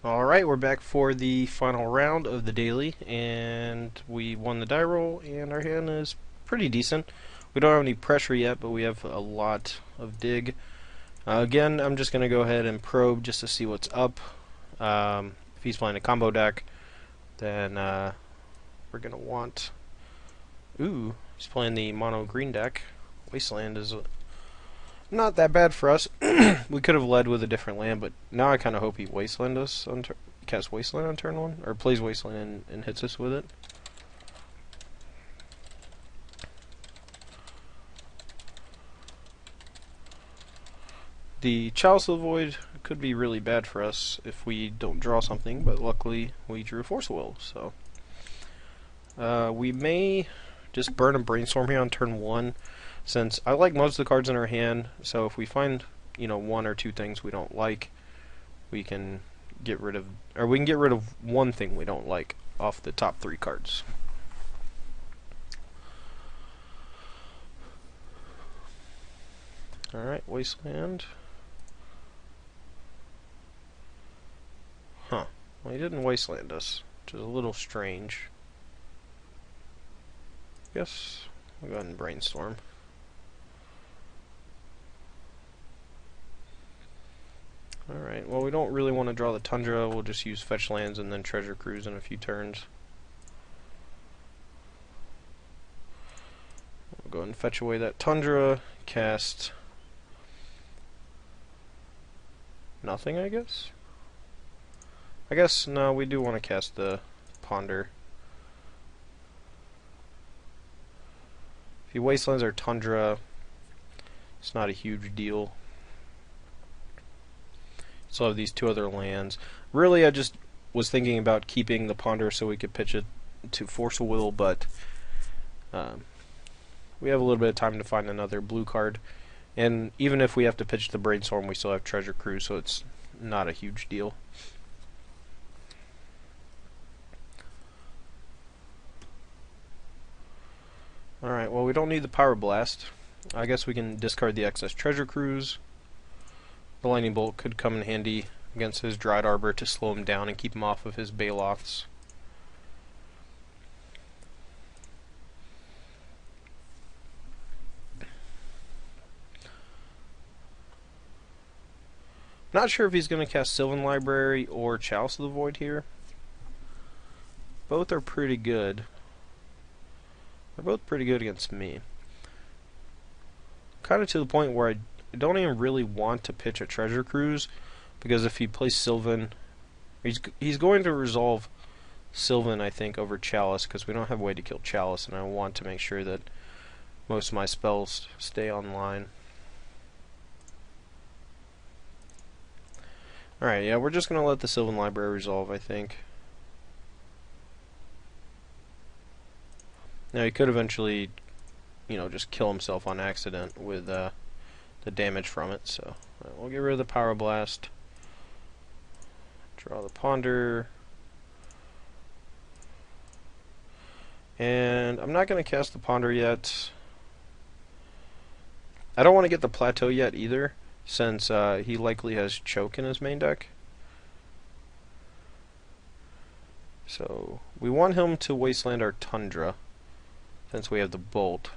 Alright, we're back for the final round of the daily, and we won the die roll, and our hand is pretty decent. We don't have any pressure yet, but we have a lot of dig. Again, I'm just going to go ahead and probe just to see what's up. If he's playing a combo deck, then we're going to want... Ooh, he's playing the mono green deck. Wasteland is not that bad for us. We could have led with a different land, but now I kind of hope he Wasteland us on casts Wasteland on turn 1, or plays Wasteland and hits us with it. The Chalice of the Void could be really bad for us if we don't draw something, but luckily we drew Force of Will, so... we may just burn a Brainstorm here on turn 1, since I like most of the cards in our hand, so if we find, one or two things we don't like, we can get rid of, or we can get rid of one thing we don't like off the top 3 cards. Alright, Wasteland. Huh. Well, he didn't Wasteland us, which is a little strange. Guess we'll go ahead and Brainstorm. Alright, well, we don't really want to draw the Tundra. We'll just use Fetch Lands and then Treasure Cruise in a few turns. We'll go ahead and fetch away that Tundra, cast nothing, I guess? No, we do want to cast the Ponder. If he Wastelands our Tundra, it's not a huge deal. So I have these 2 other lands. Really, I just was thinking about keeping the Ponder so we could pitch it to Force of Will, but we have a little bit of time to find another blue card. And even if we have to pitch the Brainstorm, we still have Treasure Cruise, so it's not a huge deal. Alright, well, we don't need the Power Blast. I guess we can discard the excess Treasure Cruise. The Lightning Bolt could come in handy against his Dried Arbor to slow him down and keep him off of his Baloths. Not sure if he's going to cast Sylvan Library or Chalice of the Void here. Both are pretty good. They're both pretty good against me. Kind of to the point where I don't even really want to pitch a Treasure Cruise, because if he plays Sylvan, he's going to resolve Sylvan, I think, over Chalice, because we don't have a way to kill Chalice, and I want to make sure that most of my spells stay online. Alright, yeah, we're just going to let the Sylvan Library resolve, I think. Now, he could eventually, just kill himself on accident with the damage from it, so we'll get rid of the Power Blast. Draw the Ponder. And I'm not going to cast the Ponder yet. I don't want to get the Plateau yet either, since he likely has Choke in his main deck. So we want him to Wasteland our Tundra, since we have the Bolt.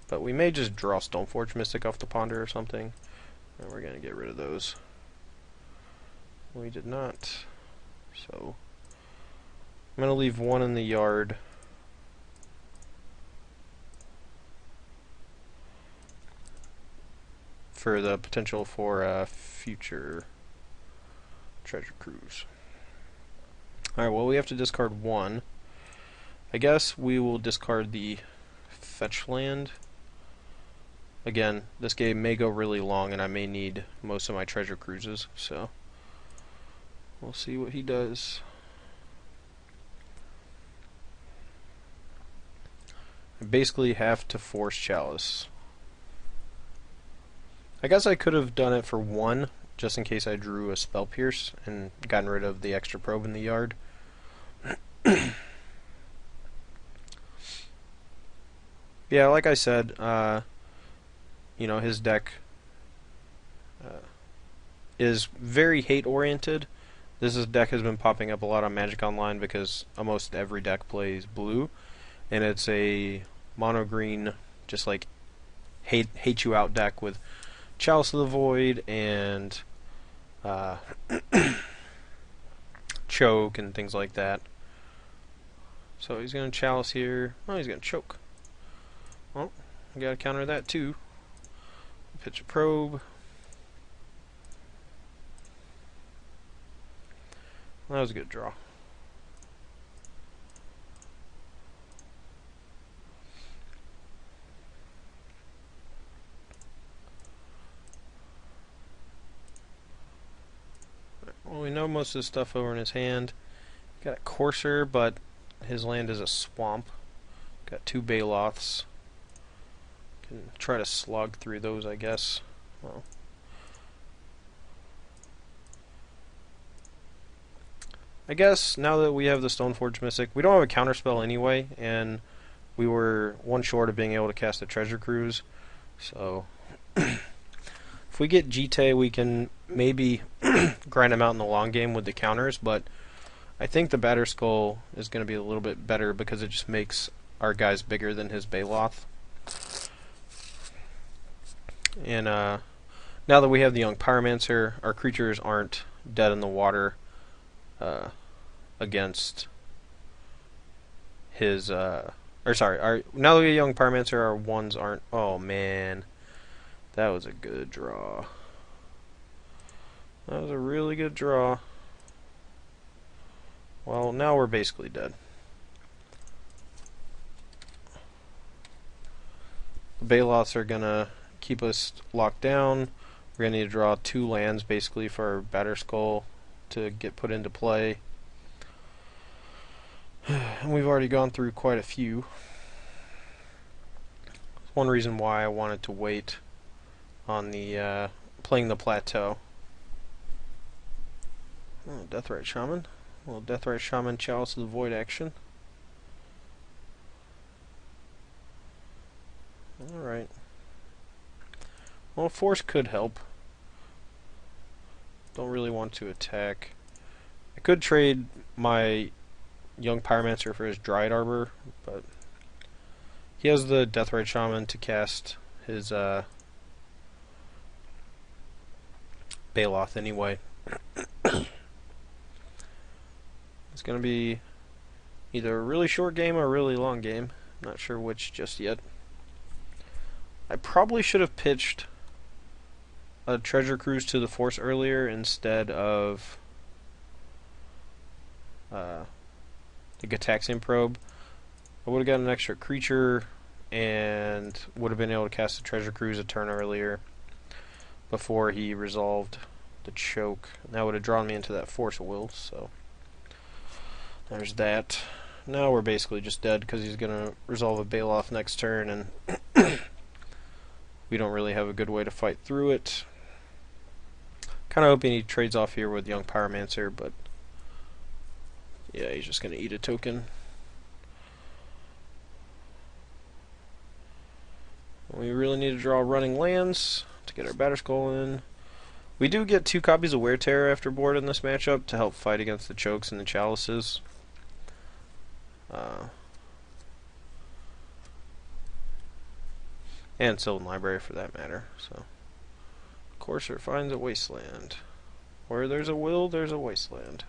But we may just draw Stoneforge Mystic off the Ponder or something. And we're going to get rid of those. We did not. So I'm going to leave 1 in the yard. For the potential for a future Treasure Cruise. Alright, well, we have to discard 1. I guess we will discard the Fetch Land. Again, this game may go really long, and I may need most of my Treasure Cruises, so we'll see what he does. I basically have to force Chalice. I guess I could have done it for 1, just in case I drew a Spell Pierce and gotten rid of the extra probe in the yard. Yeah, like I said, his deck is very hate-oriented. This deck has been popping up a lot on Magic Online because almost every deck plays blue, and it's a mono-green, just like hate you out deck with Chalice of the Void and choke and things like that. So he's going to Chalice here. Oh, he's going to choke. Well, we got to counter that too. Pitch a probe. That was a good draw. Well, we know most of the stuff over in his hand. Got a Courser, but his land is a swamp. Got 2 Baloths. Can try to slog through those, I guess. Well, I guess now that we have the Stoneforge Mystic, we don't have a counterspell anyway, and we were one short of being able to cast a Treasure Cruise. So, if we get Jite, we can maybe grind him out in the long game with the counters, but I think the Batterskull is going to be a little bit better because it just makes our guys bigger than his Baloth. And now that we have the Young Pyromancer, our creatures aren't dead in the water against his now that we have Young Pyromancer, our ones aren't. Oh man, that was a good draw. That was a really good draw. Well, now we're basically dead. The Baloths are gonna keep us locked down. We're gonna need to draw 2 lands basically for our Batterskull to get put into play. And we've already gone through quite a few. One reason why I wanted to wait on the playing the Plateau. Oh, Deathrite Shaman. A little Deathrite Shaman Chalice of the Void action. Alright. Well, Force could help. Don't really want to attack. I could trade my Young Pyromancer for his Dryad Arbor, but he has the Deathrite Shaman to cast his Baloth anyway. It's going to be either a really short game or a really long game. Not sure which just yet. I probably should have pitched a Treasure Cruise to the Force earlier instead of the Gataxian Probe. I would have got an extra creature and would have been able to cast the Treasure Cruise a turn earlier before he resolved the choke. And that would have drawn me into that Force of Will, so there's that. Now we're basically just dead because he's going to resolve a Baloth next turn, and we don't really have a good way to fight through it. Kind of hoping he trades off here with Young Pyromancer, but yeah, he's just going to eat a token. We really need to draw running lands to get our Batterskull in. We do get 2 copies of Wear Terror after board in this matchup to help fight against the chokes and the chalices. And Sylvan Library for that matter. So, Courser finds a wasteland. Where there's a will, there's a wasteland.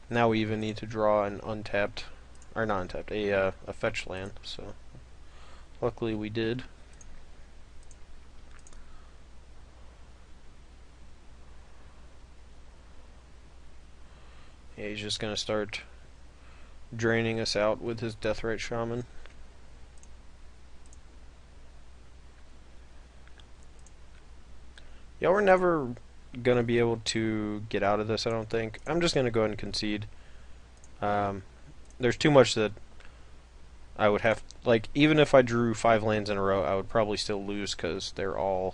Now we even need to draw an untapped, or not untapped, a fetch land. So, luckily we did. Yeah, he's just gonna start draining us out with his Deathrite Shaman. Yeah, we're never gonna be able to get out of this, I don't think. I'm just gonna go ahead and concede. There's too much that I would have, like, even if I drew 5 lands in a row, I would probably still lose because they're all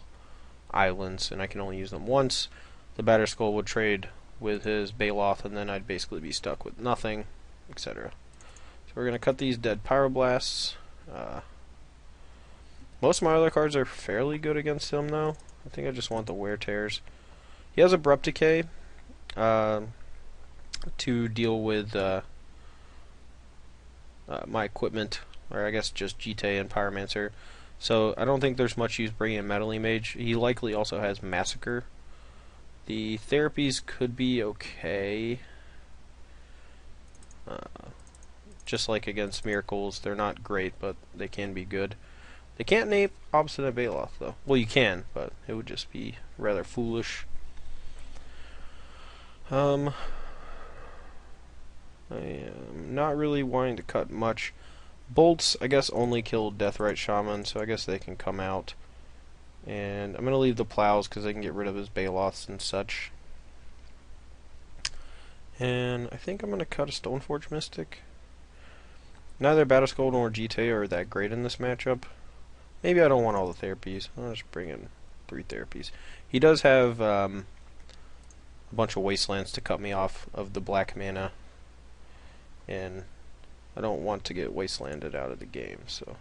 islands and I can only use them once. The Batterskull would trade with his Baloth, and then I'd basically be stuck with nothing, etc. So we're going to cut these dead Pyroblasts. Most of my other cards are fairly good against him, though. I think I just want the wear tears. He has Abrupt Decay to deal with my equipment, or I guess just GT and Pyromancer. So I don't think there's much use bringing in Meddling Mage. He likely also has Massacre. The therapies could be okay. Just like against Miracles, they're not great, but they can be good. They can't nape Obstinate Baloth, though. Well, you can, but it would just be rather foolish. I am not really wanting to cut much. Bolts, I guess, only kill Deathrite Shaman, so I guess they can come out. And I'm going to leave the plows because I can get rid of his Baloths and such. And I think I'm going to cut a Stoneforge Mystic. Neither Battleskull nor GT are that great in this matchup. Maybe I don't want all the therapies. I'll just bring in 3 therapies. He does have a bunch of Wastelands to cut me off of the black mana. And I don't want to get Wastelanded out of the game, so...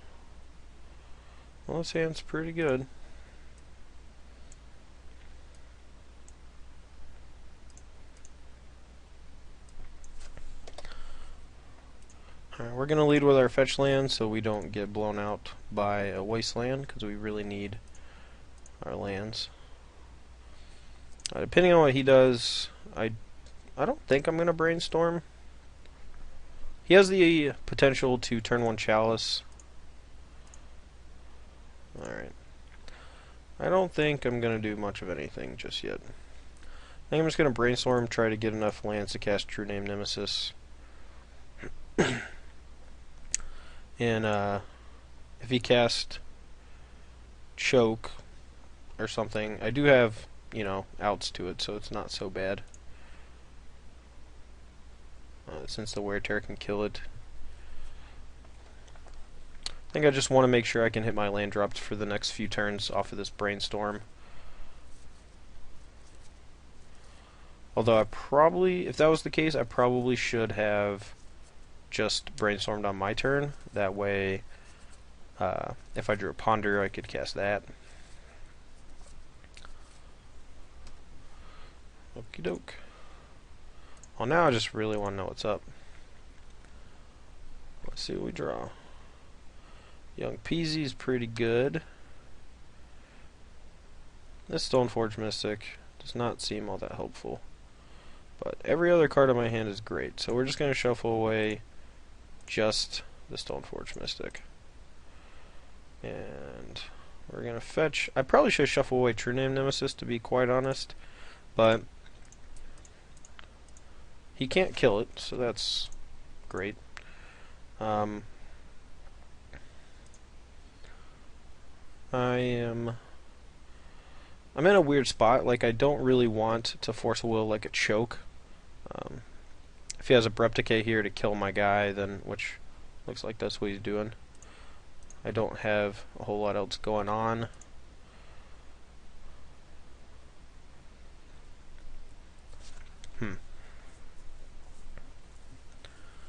Well, this hand's pretty good. Alright, we're going to lead with our fetch land so we don't get blown out by a Wasteland, because we really need our lands. Depending on what he does, I don't think I'm going to Brainstorm. He has the potential to turn 1 Chalice. Alright. I don't think I'm going to do much of anything just yet. I think I'm just going to Brainstorm, try to get enough lands to cast True Name Nemesis. And if he casts Choke or something, I do have, you know, outs to it, so it's not so bad. Since the Wear Tear can kill it. I think I just want to make sure I can hit my land drops for the next few turns off of this Brainstorm. Although I probably, if that was the case, I probably should have just Brainstormed on my turn. That way, if I drew a Ponder, I could cast that. Okie doke. Well, now I just really want to know what's up. Let's see what we draw. Young Peasy's pretty good. This Stoneforge Mystic does not seem all that helpful. But every other card in my hand is great. So we're just going to shuffle away just the Stoneforge Mystic. And we're going to fetch... I probably should shuffle away True Name Nemesis, to be quite honest. But he can't kill it, so that's great. I'm in a weird spot. Like, I don't really want to force a will like a Choke. If he has Abrupt Decay here to kill my guy, then, which looks like that's what he's doing, I don't have a whole lot else going on.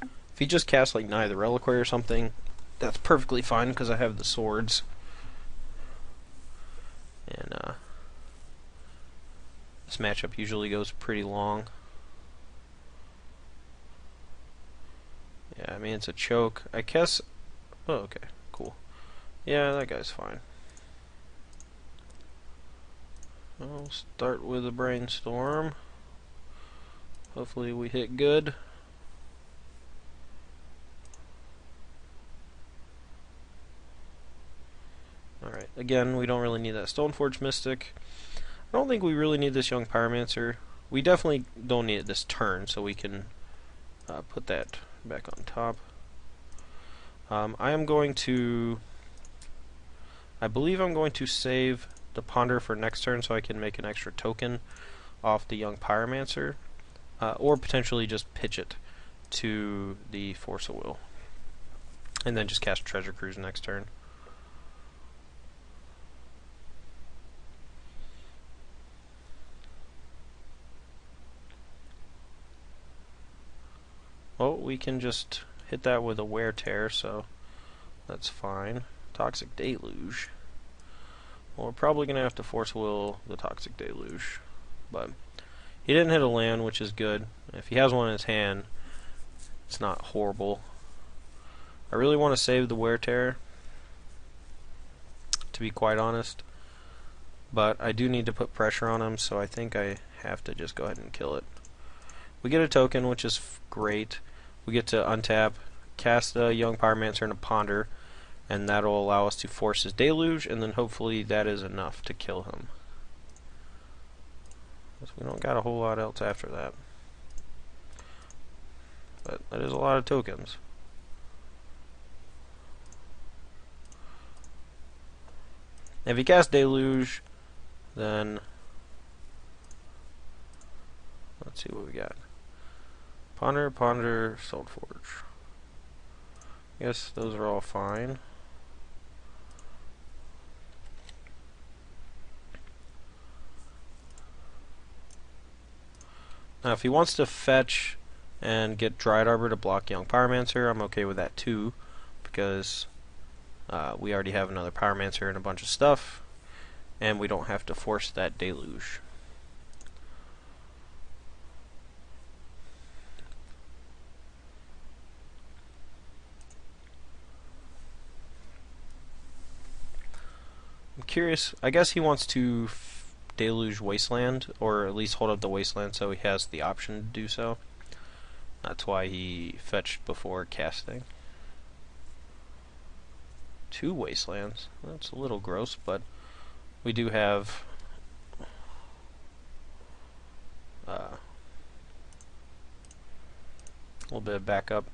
If he just casts like Nye the Reliquary or something, that's perfectly fine because I have the swords. And this matchup usually goes pretty long. Yeah, I mean, it's a Choke. I guess... Oh, okay. Cool. Yeah, that guy's fine. I'll start with a Brainstorm. Hopefully we hit good. Alright, again, we don't really need that Stoneforge Mystic. I don't think we really need this Young Pyromancer. We definitely don't need it this turn, so we can put that back on top. I am going to... I believe I'm going to save the Ponder for next turn so I can make an extra token off the Young Pyromancer. Or potentially just pitch it to the Force of Will. And then just cast Treasure Cruise next turn. Well, we can just hit that with a Wear Tear, so that's fine. Toxic Deluge. Well, we're probably going to have to force will the Toxic Deluge. But he didn't hit a land, which is good. If he has one in his hand, it's not horrible. I really want to save the Wear Terror, to be quite honest. But I do need to put pressure on him, so I think I have to just go ahead and kill it. We get a token, which is great. We get to untap, cast a Young Pyromancer and a Ponder, and that'll allow us to force his Deluge, and then hopefully that is enough to kill him. We don't got a whole lot else after that. But that is a lot of tokens. If he casts Deluge, then let's see what we got. Ponder, Ponder, Saltforge. I guess those are all fine. Now, if he wants to fetch and get Dryad Arbor to block Young Pyromancer, I'm okay with that too, because we already have another Pyromancer and a bunch of stuff, and we don't have to force that Deluge. I'm curious, I guess he wants to Deluge Wasteland, or at least hold up the Wasteland so he has the option to do so. That's why he fetched before casting. 2 Wastelands. That's a little gross, but we do have a little bit of backup.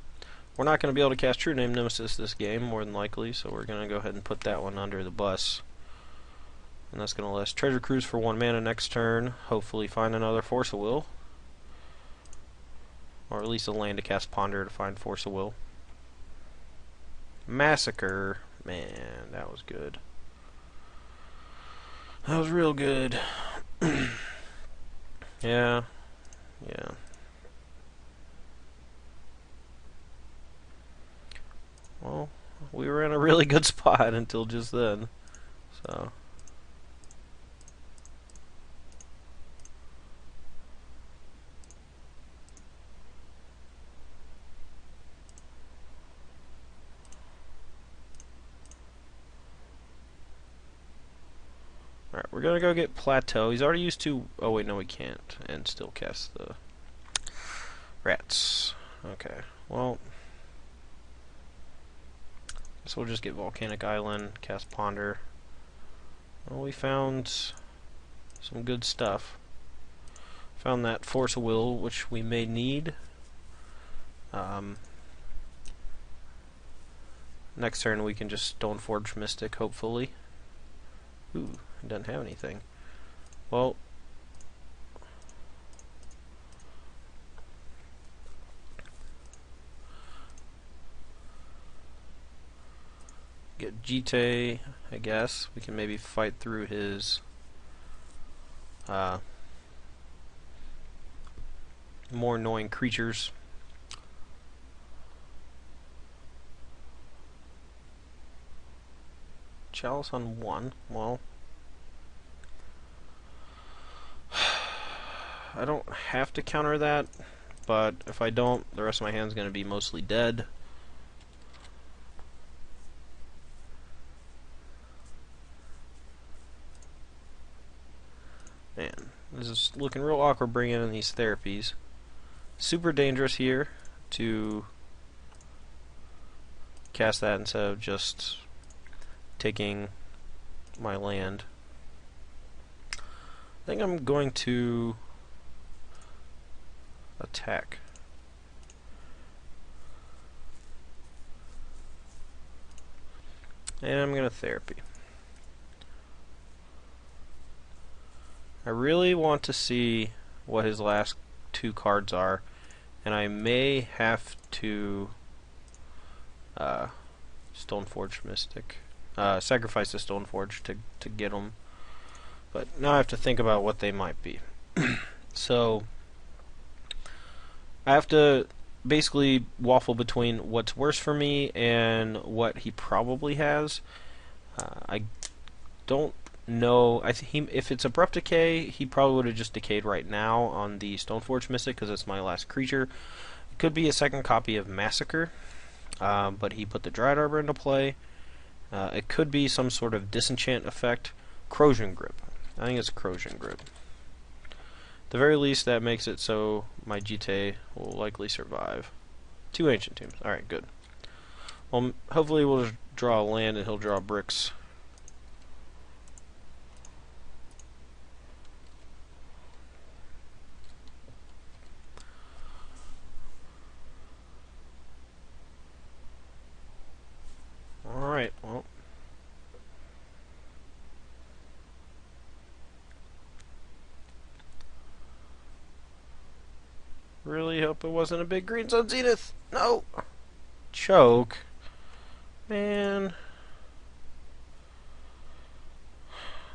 We're not going to be able to cast True Name Nemesis this game, more than likely, so we're going to go ahead and put that one under the bus. And that's going to let us Treasure Cruise for 1 mana next turn, hopefully find another Force of Will. Or at least a land to cast Ponder to find Force of Will. Massacre. Man, that was good. That was real good. Yeah. Yeah. Well, we were in a really good spot until just then. So... Alright, we're gonna go get Plateau. He's already used 2... Oh wait, no we can't. And still cast the rats. Okay, well... Guess we'll just get Volcanic Island, cast Ponder. Well, we found some good stuff. Found that Force of Will, which we may need. Next turn we can just Stoneforge Mystic, hopefully. Ooh, it doesn't have anything. Well, get Jite, I guess. We can maybe fight through his more annoying creatures. Chalice on 1. Well, I don't have to counter that, but if I don't, the rest of my hand's going to be mostly dead. Man, this is looking real awkward bringing in these therapies. Super dangerous here to cast that instead of just taking my land. I think I'm going to attack. And I'm going to therapy. I really want to see what his last 2 cards are, and I may have to Stoneforge Mystic. Sacrifice the Stoneforge to get them. But now I have to think about what they might be. So I have to basically waffle between what's worse for me and what he probably has. I don't know. If it's Abrupt Decay, he probably would have just decayed right now on the Stoneforge Mystic because it's my last creature. It could be a second copy of Massacre, but he put the Dryad Arbor into play. It could be some sort of disenchant effect. Corrosion Grip. I think it's Corrosion Grip. At the very least, that makes it so my Jite will likely survive. 2 Ancient Tombs. Alright, good. Well, hopefully we'll just draw a land and he'll draw bricks. Alright, well. Really hope it wasn't a big green zone zenith. No! Choke. Man.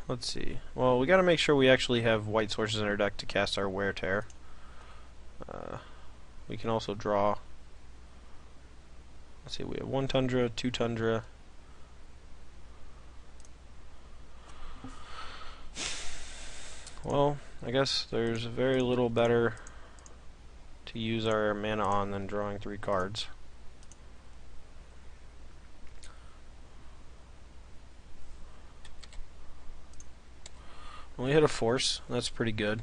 Let's see. Well, we gotta make sure we actually have white sources in our deck to cast our Wear Tear. We can also draw. Let's see, we have 1 Tundra, 2 Tundra. Well, I guess there's very little better to use our mana on than drawing 3 cards. We hit a force. That's pretty good.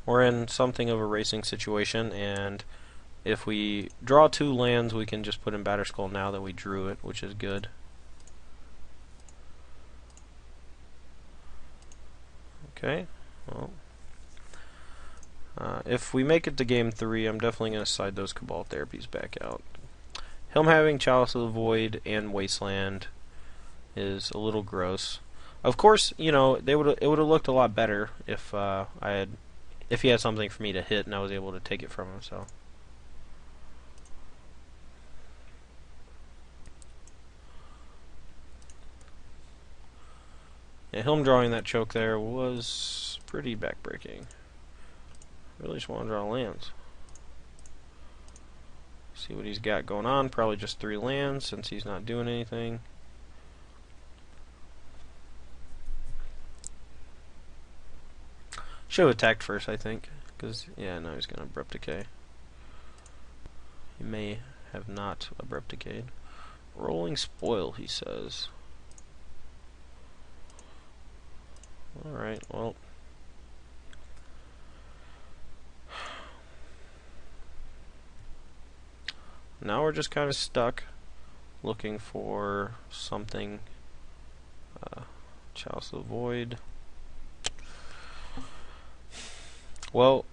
We're in something of a racing situation, and if we draw 2 lands, we can just put in Batterskull now that we drew it, which is good. Okay, well, if we make it to game 3, I'm definitely going to side those Cabal Therapies back out. Him having Chalice of the Void and Wasteland is a little gross. Of course, you know, it would have looked a lot better if if he had something for me to hit and I was able to take it from him. So. Yeah, him drawing that choke there was pretty backbreaking. Really just want to draw lands. See what he's got going on. Probably just 3 lands since he's not doing anything. Should have attacked first, I think. Because, yeah, now he's going to Abrupt Decay. He may have not Abrupt Decayed. Rolling Spoil, he says. Alright, well. Now we're just kind of stuck looking for something. Chalice of the Void. Well,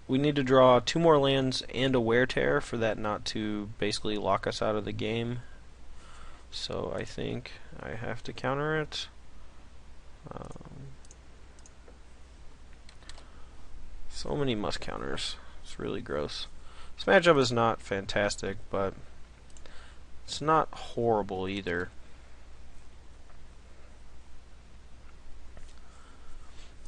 we need to draw 2 more lands and a Wear Tear for that not to basically lock us out of the game. So I think I have to counter it. So many must counters. It's really gross. This matchup is not fantastic, but it's not horrible either.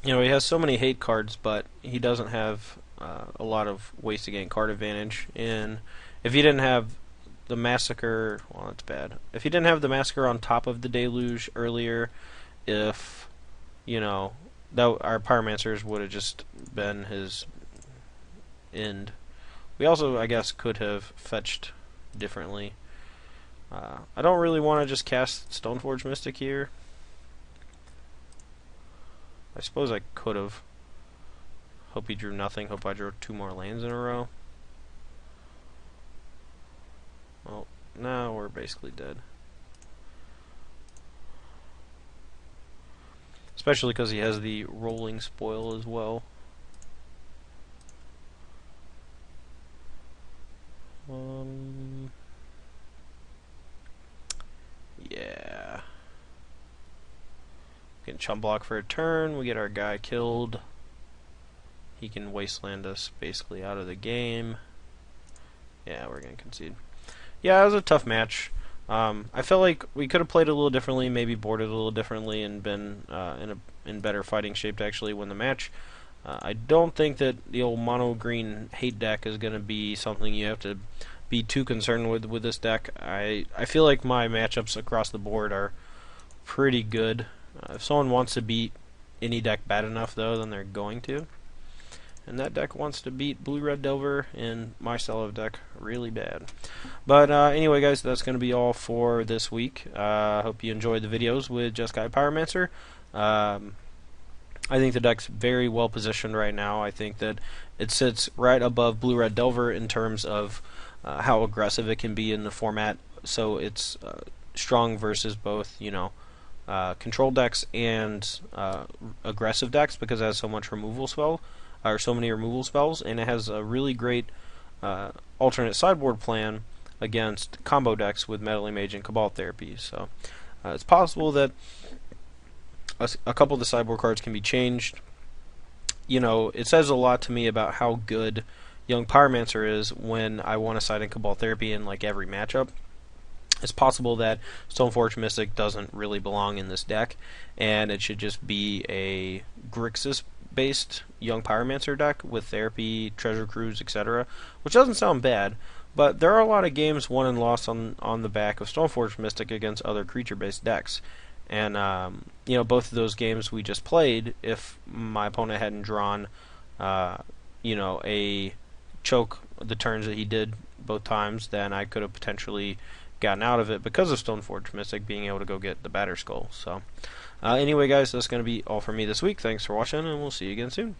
You know, he has so many hate cards, but he doesn't have a lot of ways to gain card advantage. And if he didn't have the Massacre, well, that's bad. If he didn't have the Massacre on top of the Deluge earlier, if, you know, that our Pyromancers would have just been his end. We also, I guess, could have fetched differently. I don't really want to just cast Stoneforge Mystic here. I suppose I could have. Hope he drew nothing. Hope I drew 2 more lands in a row. Well, now we're basically dead. Especially because he has the Rolling Spoil as well. Yeah. We can chump block for a turn. We get our guy killed. He can wasteland us basically out of the game. Yeah, we're going to concede. Yeah, it was a tough match. I felt like we could have played it a little differently, maybe boarded a little differently, and been in better fighting shape to actually win the match. I don't think that the old mono green hate deck is going to be something you have to be too concerned with this deck. I feel like my matchups across the board are pretty good. If someone wants to beat any deck bad enough, though, then they're going to. And that deck wants to beat Blue-Red Delver in my style of deck really bad. But anyway, guys, that's going to be all for this week. I hope you enjoyed the videos with Jeskai Pyromancer. I think the deck's very well positioned right now. I think that it sits right above Blue-Red Delver in terms of how aggressive it can be in the format. So it's strong versus both, control decks and aggressive decks because it has so much removal spell, or so many removal spells, and it has a really great alternate sideboard plan against combo decks with Meddling Mage and Cabal Therapy. So it's possible that a couple of the sideboard cards can be changed. It says a lot to me about how good Young Pyromancer is when I want to side in Cabal Therapy in like every matchup. It's possible that Stoneforge Mystic doesn't really belong in this deck, and it should just be a Grixis-based Young Pyromancer deck with Therapy, Treasure Cruise, etc., which doesn't sound bad, but there are a lot of games won and lost on the back of Stoneforge Mystic against other creature-based decks. And, both of those games we just played, if my opponent hadn't drawn, a choke the turns that he did both times, then I could have potentially gotten out of it because of Stoneforge Mystic being able to go get the Batter Skull. So, anyway, guys, that's going to be all for me this week. Thanks for watching, and we'll see you again soon.